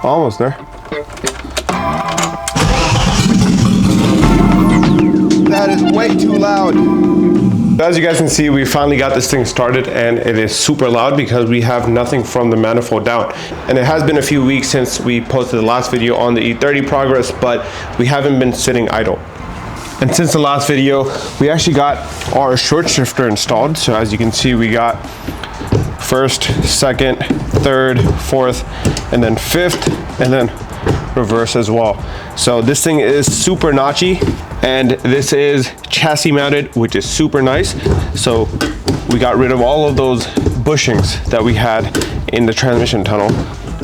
Almost there. That is way too loud. As you guys can see, we finally got this thing started, and it is super loud because we have nothing from the manifold down. And it has been a few weeks since we posted the last video on the E30 progress, but we haven't been sitting idle. And since the last video, we actually got our short shifter installed. So as you can see, we got first, second, third, fourth, and then fifth, and then reverse as well. So this thing is super notchy, and this is chassis mounted, which is super nice. So we got rid of all of those bushings that we had in the transmission tunnel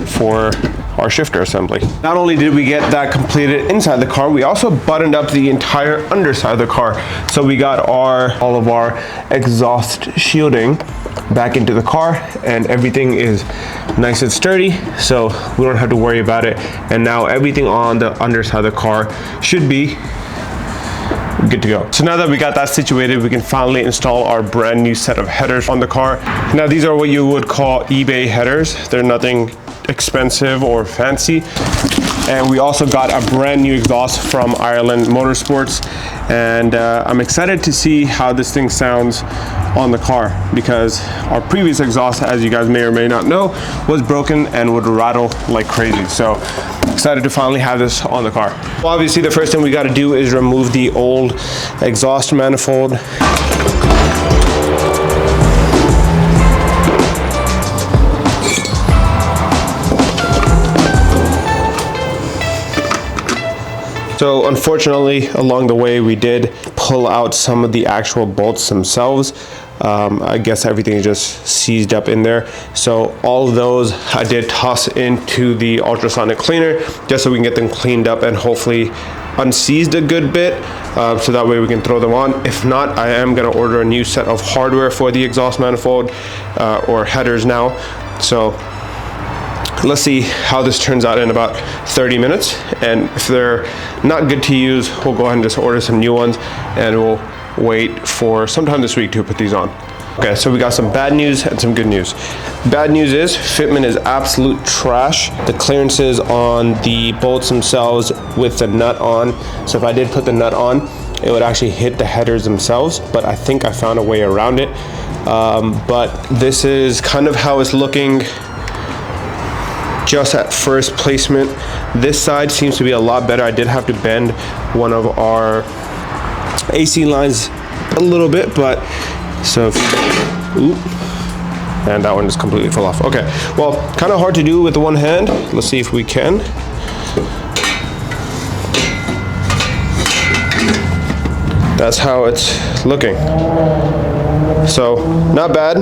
for our shifter assembly. Not only did we get that completed inside the car, we also buttoned up the entire underside of the car. So we got all of our exhaust shielding back into the car, and everything is nice and sturdy, so we don't have to worry about it. And now everything on the underside of the car should be good to go. So now that we got that situated, we can finally install our brand new set of headers on the car. Now these are what you would call eBay headers. They're nothing expensive or fancy. And we also got a brand new exhaust from Ireland Motorsports, and I'm excited to see how this thing sounds on the car, because our previous exhaust, as you guys may or may not know, was broken and would rattle like crazy. So excited to finally have this on the car. Well, obviously the first thing we got to do is remove the old exhaust manifold. So unfortunately, along the way, we did pull out some of the actual bolts themselves. I guess everything is just seized up in there. So all of those I did toss into the ultrasonic cleaner just so we can get them cleaned up and hopefully unseized a good bit, so that way we can throw them on. If not, I am gonna order a new set of hardware for the exhaust manifold or headers now. So let's see how this turns out in about 30 minutes. And if they're not good to use, we'll go ahead and just order some new ones, and we'll wait for sometime this week to put these on. Okay, so we got some bad news and some good news. Bad news is fitment is absolute trash. The clearances on the bolts themselves with the nut on. So if I did put the nut on, it would actually hit the headers themselves, but I think I found a way around it. But this is kind of how it's looking just at first placement. This side seems to be a lot better. I did have to bend one of our AC lines a little bit, but so and that one just completely fell off. Okay, well, kind of hard to do with the one hand. Let's see if we can. That's how it's looking. So not bad,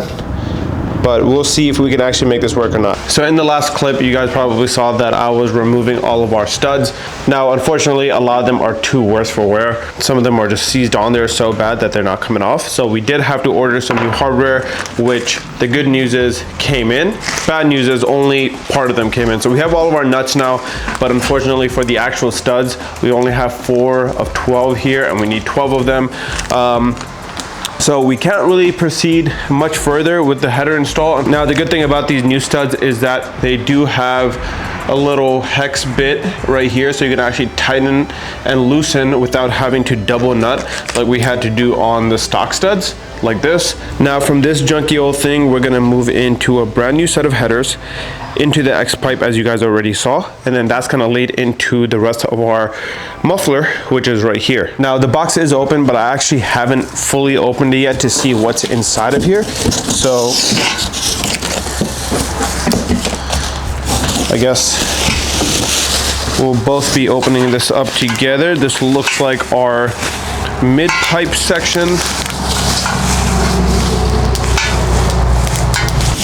but we'll see if we can actually make this work or not. So in the last clip, you guys probably saw that I was removing all of our studs. Now, unfortunately, a lot of them are too worse for wear. Some of them are just seized on there so bad that they're not coming off. So we did have to order some new hardware, which the good news is came in. Bad news is only part of them came in. So we have all of our nuts now, but unfortunately for the actual studs, we only have 4 of 12 here, and we need 12 of them. So we can't really proceed much further with the header install. Now, the good thing about these new studs is that they do have a little hex bit right here, so you can actually tighten and loosen without having to double nut like we had to do on the stock studs like this. Now, from this junky old thing, we're gonna move into a brand new set of headers into the X pipe, as you guys already saw, and then that's gonna lead into the rest of our muffler, which is right here. Now, the box is open, but I actually haven't fully opened it yet to see what's inside of here. So I guess we'll both be opening this up together. This looks like our mid pipe section.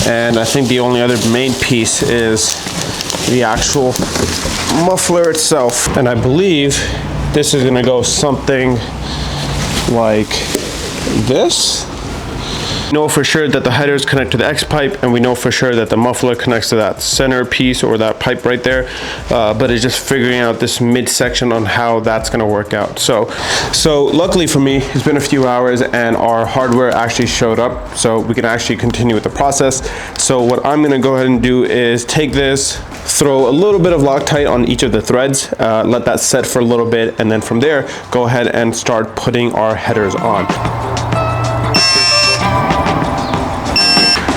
And I think the only other main piece is the actual muffler itself. And I believe this is gonna go something like this. We know for sure that the headers connect to the X pipe, and we know for sure that the muffler connects to that center piece or that pipe right there, but it's just figuring out this midsection on how that's going to work out. So luckily for me, it's been a few hours and our hardware actually showed up, so we can actually continue with the process. So what I'm going to go ahead and do is take this, throw a little bit of Loctite on each of the threads, let that set for a little bit, and then from there, go ahead and start putting our headers on.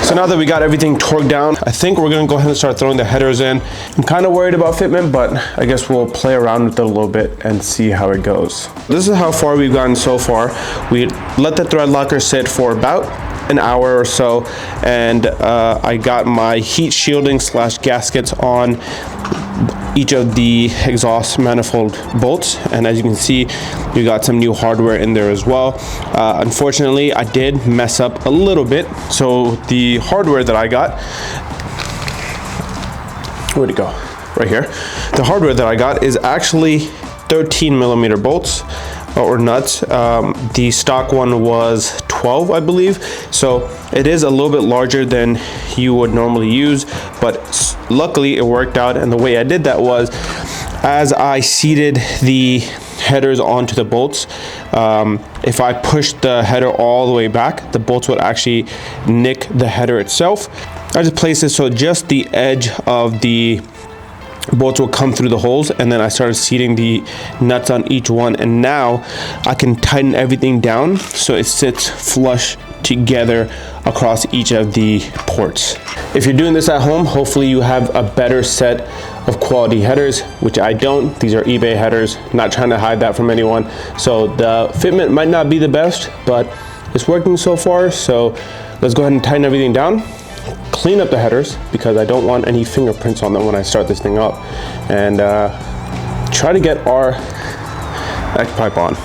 So now that we got everything torqued down, I think we're gonna go ahead and start throwing the headers in. I'm kind of worried about fitment, but I guess we'll play around with it a little bit and see how it goes. This is how far we've gotten so far. We let the thread locker sit for about an hour or so, and I got my heat shielding / gaskets on each of the exhaust manifold bolts, and as you can see, we got some new hardware in there as well. Unfortunately, I did mess up a little bit. So the hardware that I got, where'd it go? Right here. The hardware that I got is actually 13mm bolts or nuts. The stock one was 12, I believe. So it is a little bit larger than you would normally use, but luckily it worked out. And the way I did that was, as I seated the headers onto the bolts, if I pushed the header all the way back, the bolts would actually nick the header itself. I just placed it so just the edge of the bolts will come through the holes, and then I started seating the nuts on each one, and now I can tighten everything down so it sits flush together across each of the ports. If you're doing this at home, hopefully you have a better set of quality headers, which I don't. These are eBay headers, not trying to hide that from anyone. So the fitment might not be the best, but it's working so far. So let's go ahead and tighten everything down, clean up the headers because I don't want any fingerprints on them when I start this thing up, and try to get our X-pipe on.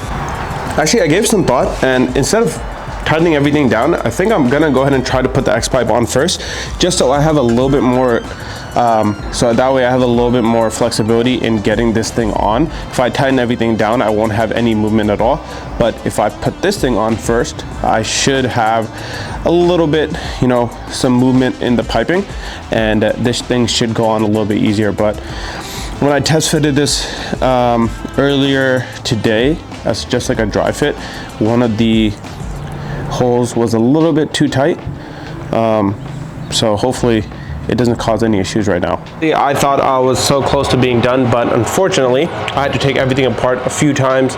Actually, I gave some thought, and instead of tightening everything down, I think I'm gonna go ahead and try to put the X-pipe on first, just so I have a little bit more, so that way I have a little bit more flexibility in getting this thing on. If I tighten everything down, I won't have any movement at all. But if I put this thing on first, I should have a little bit, you know, some movement in the piping, and this thing should go on a little bit easier. But when I test fitted this earlier today, as just like a dry fit, one of the holes was a little bit too tight, so hopefully it doesn't cause any issues right now. I thought I was so close to being done, but unfortunately I had to take everything apart a few times,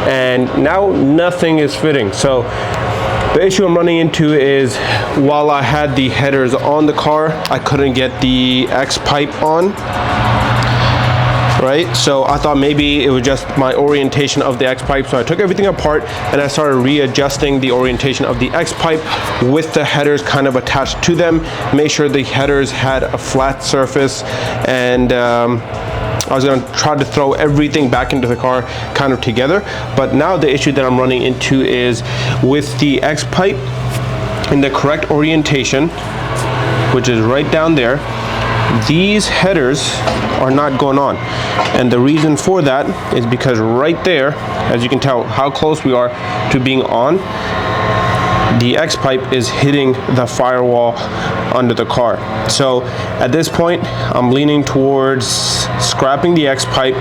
and now nothing is fitting. So the issue I'm running into is, while I had the headers on the car, I couldn't get the X-pipe on. Right, so I thought maybe it was just my orientation of the X-pipe, so I took everything apart and I started readjusting the orientation of the X-pipe with the headers kind of attached to them, made sure the headers had a flat surface, and I was going to try to throw everything back into the car kind of together. But now the issue that I'm running into is with the X-pipe in the correct orientation, which is right down there, these headers are not going on. And the reason for that is because right there, as you can tell how close we are to being on, the X-pipe is hitting the firewall under the car. So at this point, I'm leaning towards scrapping the X-pipe,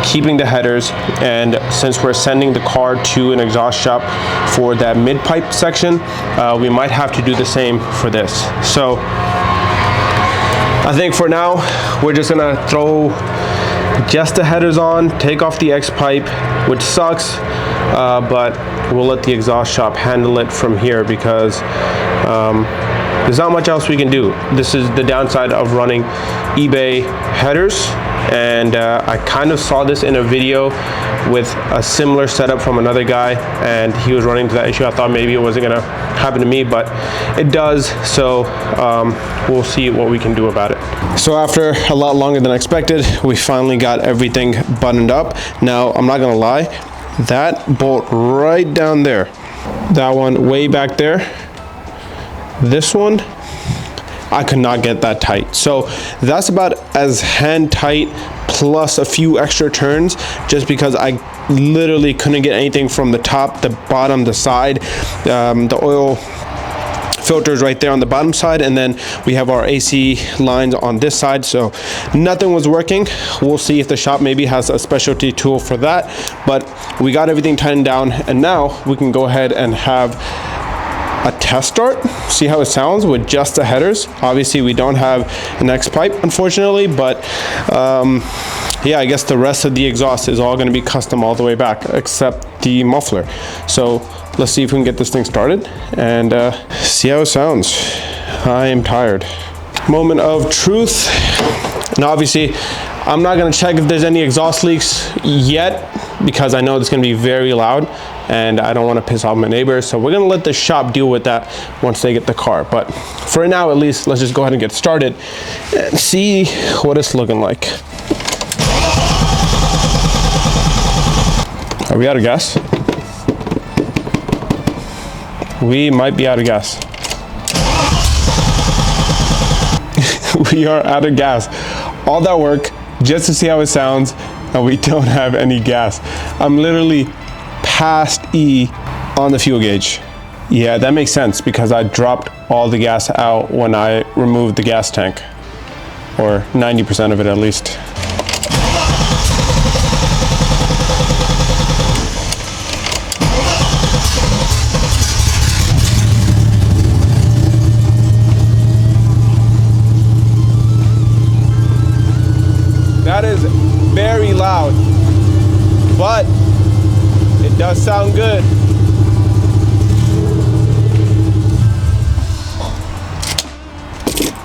keeping the headers, and since we're sending the car to an exhaust shop for that mid-pipe section, we might have to do the same for this. So I think for now, we're just gonna throw just the headers on, take off the X-pipe, which sucks, but we'll let the exhaust shop handle it from here because there's not much else we can do. This is the downside of running eBay headers, and I kind of saw this in a video with a similar setup from another guy, and he was running into that issue. I thought maybe it wasn't gonna happen to me, but it does, so we'll see what we can do about it. So after a lot longer than expected, we finally got everything buttoned up. Now, I'm not gonna lie, that bolt right down there, that one way back there, this one, I could not get that tight. So that's about as hand tight plus a few extra turns, just because I literally couldn't get anything from the top, the bottom, the side. The oil filters right there on the bottom side, and then we have our AC lines on this side, so nothing was working. We'll see if the shop maybe has a specialty tool for that, but we got everything tightened down, and now we can go ahead and have a test start, see how it sounds with just the headers. Obviously we don't have an X pipe unfortunately, but yeah, I guess the rest of the exhaust is all going to be custom all the way back except the muffler. So let's see if we can get this thing started and see how it sounds. I am tired. Moment of truth. And obviously I'm not going to check if there's any exhaust leaks yet because I know it's going to be very loud and I don't want to piss off my neighbors. So we're going to let the shop deal with that once they get the car. But for now, at least, let's just go ahead and get started and see what it's looking like. Are we out of gas? We might be out of gas. We are out of gas. All that work just to see how it sounds, and we don't have any gas. I'm literally past E on the fuel gauge. Yeah, that makes sense because I dropped all the gas out when I removed the gas tank, or 90% of it at least. That is very loud, but it does sound good.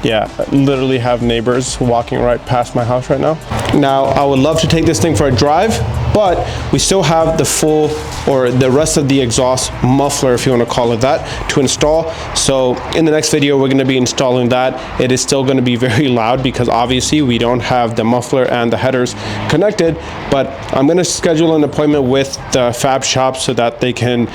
Yeah, I literally have neighbors walking right past my house right now. Now, I would love to take this thing for a drive, but we still have the full, or the rest of the exhaust muffler, if you want to call it that, to install. So in the next video, we're going to be installing that. It is still going to be very loud because obviously we don't have the muffler and the headers connected, but I'm going to schedule an appointment with the fab shop so that they can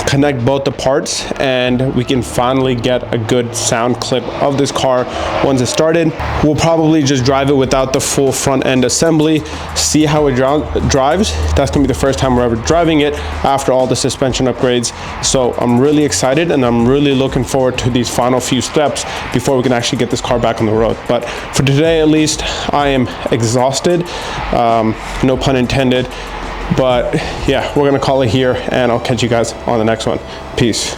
connect both the parts and we can finally get a good sound clip of this car once it's started. We'll probably just drive it without the full front end assembly, see how it drives. That's gonna be the first time we're ever driving it after all the suspension upgrades. So I'm really excited and I'm really looking forward to these final few steps before we can actually get this car back on the road. But for today at least, I am exhausted, no pun intended. But yeah, we're gonna call it here and I'll catch you guys on the next one. Peace.